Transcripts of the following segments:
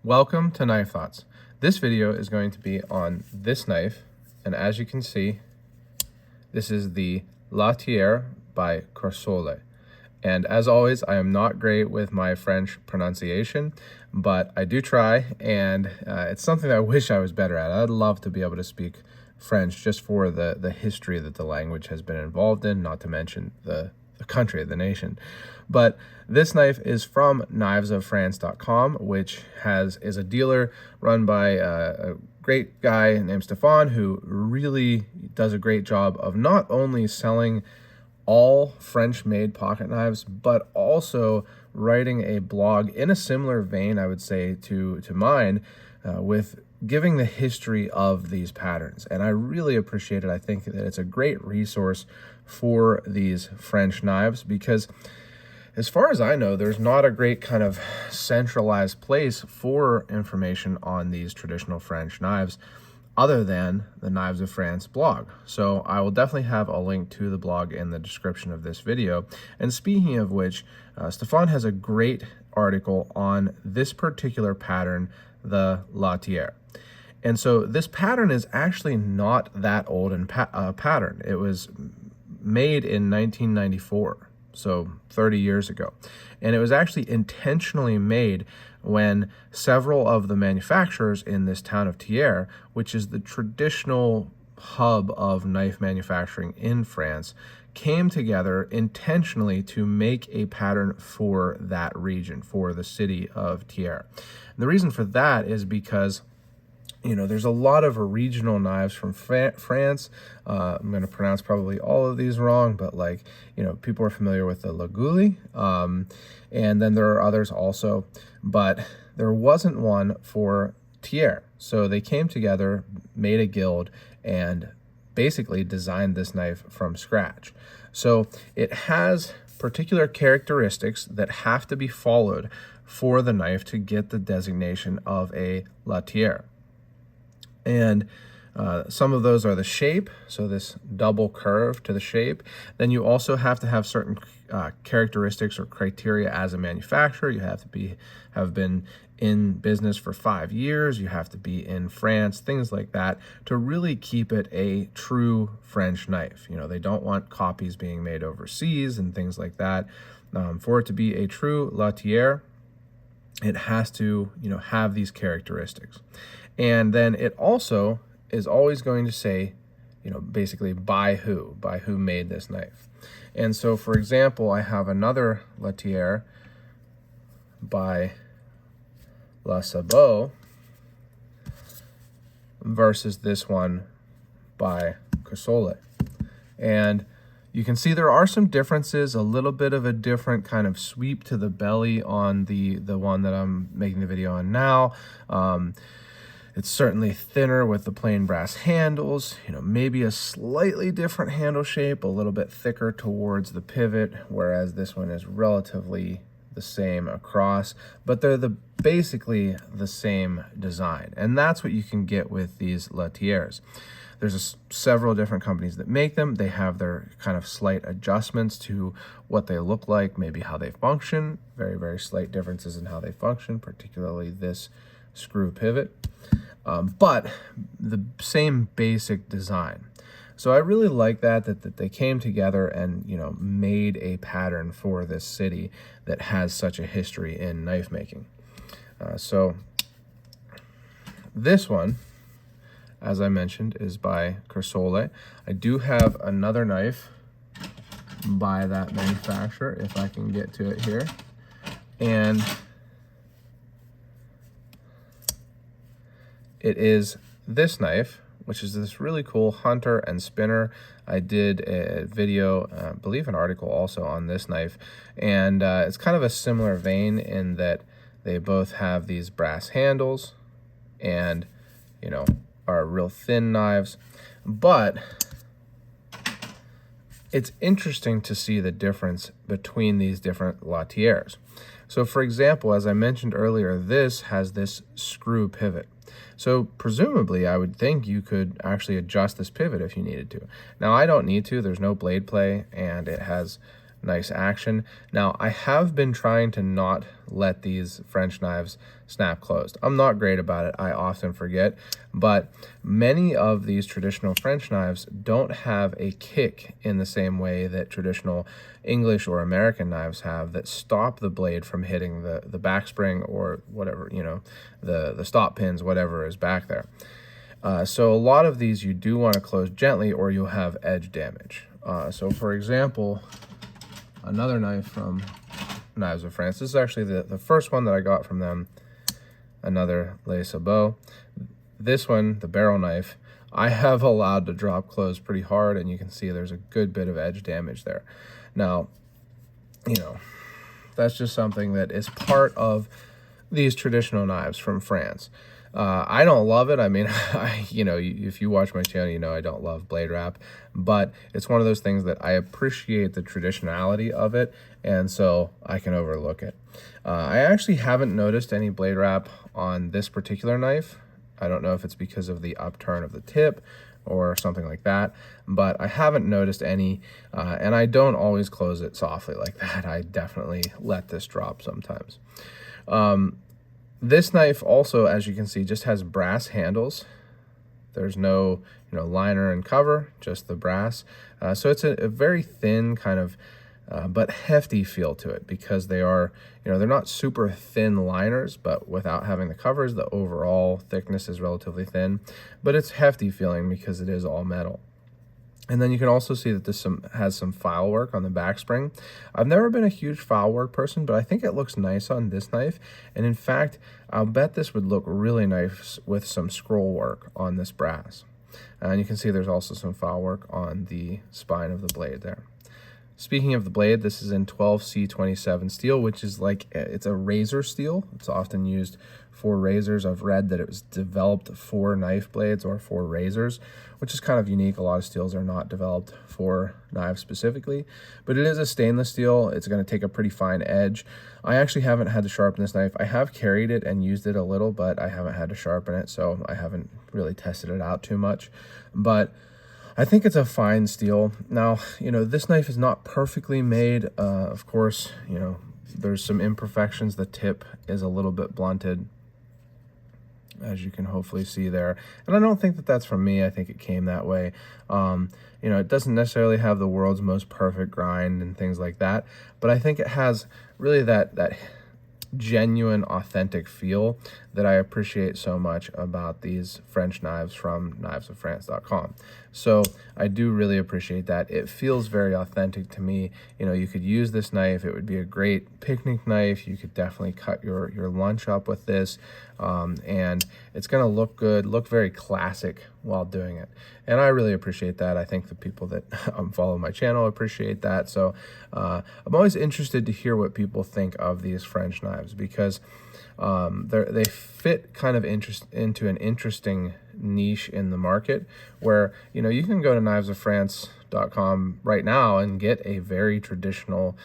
Welcome to Knife Thoughts. This video is going to be on this knife, and as you can see, this is the Latier by Coursolle. And as always, I am not great with my French pronunciation, but I do try, and it's something that I wish I was better at. I'd love to be able to speak French just for the history that the language has been involved in, not to mention the country, the nation. But this knife is from knivesofrance.com, which is a dealer run by a great guy named Stefan, who really does a great job of not only selling all French-made pocket knives, but also writing a blog in a similar vein, I would say, to mine, with giving the history of these patterns. And I really appreciate it. I think that it's a great resource for these French knives because, as far as I know, there's not a great kind of centralized place for information on these traditional French knives other than the Knives of France blog. So I will definitely have a link to the blog in the description of this video. And speaking of which, Stefan has a great article on this particular pattern, the Latier. And so this pattern is actually not that old in pattern. It was made in 1994, so 30 years ago. And it was actually intentionally made when several of the manufacturers in this town of Thiers, which is the traditional hub of knife manufacturing in France, came together intentionally to make a pattern for that region, for the city of Thiers. And the reason for that is because there's a lot of regional knives from France. I'm going to pronounce probably all of these wrong, but people are familiar with the Laguli, and then there are others also, but there wasn't one for Thiers. So they came together, made a guild, and basically designed this knife from scratch. So it has particular characteristics that have to be followed for the knife to get the designation of a Latier. And some of those are the shape, so this double curve to the shape. Then you also have to have certain characteristics or criteria as a manufacturer. You have to have been in business for 5 years. You have to be in France, things like that, to really keep it a true French knife. They don't want copies being made overseas and things like that. For it to be a true Latier, it has to, have these characteristics. And then it also is always going to say, basically by who made this knife. And so, for example, I have another Latier by La Sabot versus this one by Coursolle. And you can see there are some differences, a little bit of a different kind of sweep to the belly on the one that I'm making the video on now. It's certainly thinner with the plain brass handles, maybe a slightly different handle shape, a little bit thicker towards the pivot, whereas this one is relatively the same across, but they're basically the same design. And that's what you can get with these Latiers. There's several different companies that make them. They have their kind of slight adjustments to what they look like, maybe how they function, very, very slight differences in how they function, particularly this screw pivot. But the same basic design. So I really like that they came together and, made a pattern for this city that has such a history in knife making. So this one, as I mentioned, is by Coursolle. I do have another knife by that manufacturer, if I can get to it here. And it is this knife, which is this really cool hunter and spinner. I did a video, I believe an article also on this knife, and it's kind of a similar vein in that they both have these brass handles and, are real thin knives. But it's interesting to see the difference between these different Latiers. So for example, as I mentioned earlier, this has this screw pivot. So presumably, I would think you could actually adjust this pivot if you needed to. Now, I don't need to. There's no blade play, and it has nice action. Now, I have been trying to not let these French knives snap closed. I'm not great about it. I often forget, but many of these traditional French knives don't have a kick in the same way that traditional English or American knives have, that stop the blade from hitting the back spring or whatever, you know, the stop pins, whatever is back there. So a lot of these you do want to close gently or you'll have edge damage. So for example, another knife from Knives of France. This is actually the first one that I got from them, another Les Sabots. This one, the barrel knife, I have allowed to drop close pretty hard, and you can see there's a good bit of edge damage there. Now, you know, that's just something that is part of these traditional knives from France. I don't love it. I mean, if you watch my channel, you know I don't love blade wrap, but it's one of those things that I appreciate the traditionality of it, and so I can overlook it. I actually haven't noticed any blade wrap on this particular knife. I don't know if it's because of the upturn of the tip or something like that, but I haven't noticed any, and I don't always close it softly like that. I definitely let this drop sometimes. This knife also, as you can see, just has brass handles. There's no, liner and cover, just the brass. So it's a very thin kind of, but hefty feel to it, because they are, they're not super thin liners, but without having the covers, the overall thickness is relatively thin, but it's hefty feeling because it is all metal. And then you can also see that this has some file work on the back spring. I've never been a huge file work person, but I think it looks nice on this knife. And in fact, I'll bet this would look really nice with some scroll work on this brass. And you can see there's also some file work on the spine of the blade there. Speaking of the blade, this is in 12C27 steel, which is it's a razor steel. It's often used for razors. I've read that it was developed for knife blades or for razors, which is kind of unique. A lot of steels are not developed for knives specifically, but it is a stainless steel. It's going to take a pretty fine edge. I actually haven't had to sharpen this knife. I have carried it and used it a little, but I haven't had to sharpen it, so I haven't really tested it out too much. But I think it's a fine steel. Now, this knife is not perfectly made. Of course, there's some imperfections. The tip is a little bit blunted, as you can hopefully see there. And I don't think that that's from me. I think it came that way. It doesn't necessarily have the world's most perfect grind and things like that, but I think it has really that genuine, authentic feel that I appreciate so much about these French knives from knivesofrance.com. So I do really appreciate that. It feels very authentic to me. You could use this knife. It would be a great picnic knife. You could definitely cut your lunch up with this, and it's going to look good, look very classic while doing it. And I really appreciate that. I think the people that follow my channel appreciate that. So I'm always interested to hear what people think of these French knives, because they fit kind of into an interesting niche in the market, where you can go to knivesofrance.com right now and get a very traditional,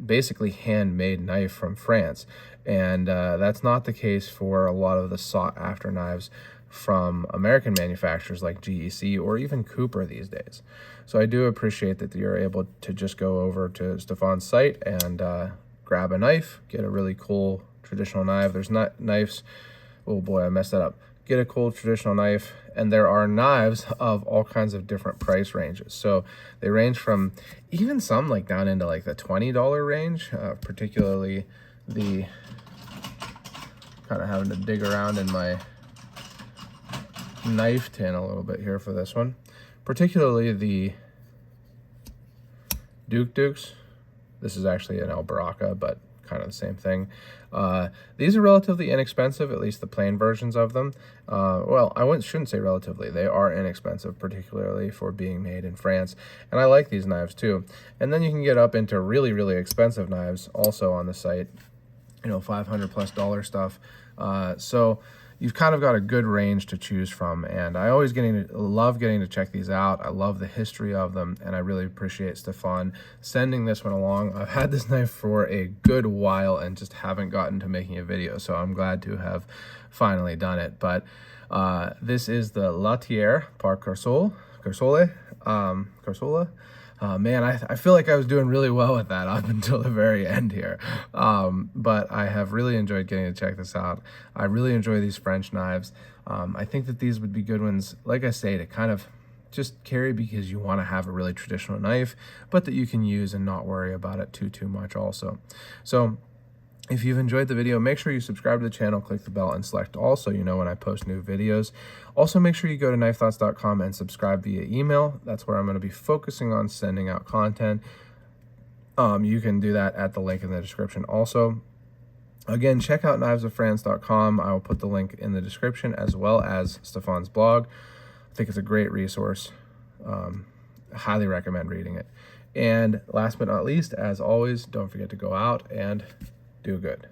basically handmade knife from France, and that's not the case for a lot of the sought after knives from American manufacturers like GEC or even Cooper these days. So I do appreciate that you're able to just go over to Stefan's site and grab a knife, get a really cool traditional knife. There's not knives, oh boy, I messed that up. Get a cool traditional knife, and there are knives of all kinds of different price ranges. So they range from even some down into the $20 range, particularly the, kind of having to dig around in my knife tin a little bit here for this one, particularly the Dukes. This is actually an El Baraka, but kind of the same thing. These are relatively inexpensive, at least the plain versions of them. Well, shouldn't say relatively. They are inexpensive, particularly for being made in France. And I like these knives too. And then you can get up into really, really expensive knives also on the site, $500+ stuff. So you've kind of got a good range to choose from, and I always love getting to check these out. I love the history of them, and I really appreciate Stefan sending this one along. I've had this knife for a good while and just haven't gotten to making a video, so I'm glad to have finally done it. But this is the Latier par Coursolle. Man, I feel like I was doing really well with that up until the very end here. But I have really enjoyed getting to check this out. I really enjoy these French knives. I think that these would be good ones, like I say, to kind of just carry because you want to have a really traditional knife, but that you can use and not worry about it too much also. So if you've enjoyed the video, make sure you subscribe to the channel, click the bell, and select all so you know when I post new videos. Also, make sure you go to knifethoughts.com and subscribe via email. That's where I'm going to be focusing on sending out content. You can do that at the link in the description also. Again, check out knivesofrance.com. I will put the link in the description, as well as Stefan's blog. I think it's a great resource. Highly recommend reading it. And last but not least, as always, don't forget to go out and do good.